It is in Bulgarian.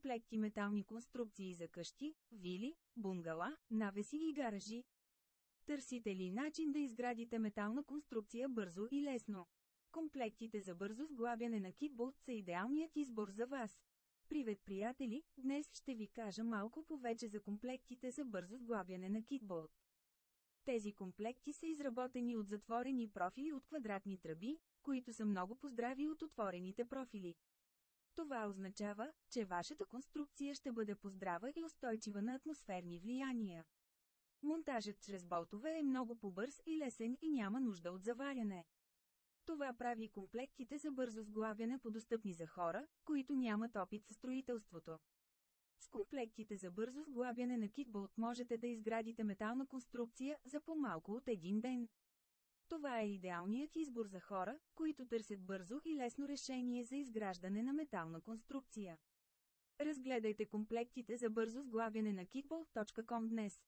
комплекти метални конструкции за къщи, вили, бунгала, навеси и гаражи. Търсите ли начин да изградите метална конструкция бързо и лесно? Комплектите за бързо сглабяне на китболт са идеалният избор за вас. Привет, приятели! Днес ще ви кажа малко повече за комплектите за бързо сглабяне на китболт. Тези комплекти са изработени от затворени профили от квадратни тръби, които са много по-здрави от отворените профили. Това означава, че вашата конструкция ще бъде поздрава и устойчива на атмосферни влияния. Монтажът чрез болтове е много по-бърз и лесен и няма нужда от заваряне. Това прави комплектите за бързо сглабяне по-достъпни за хора, които нямат опит със строителството. С комплектите за бързо сглабяне на китболт можете да изградите метална конструкция за по-малко от един ден. Това е идеалният избор за хора, които търсят бързо и лесно решение за изграждане на метална конструкция. Разгледайте комплектите за бързо сглабяне на kitbolt.com днес.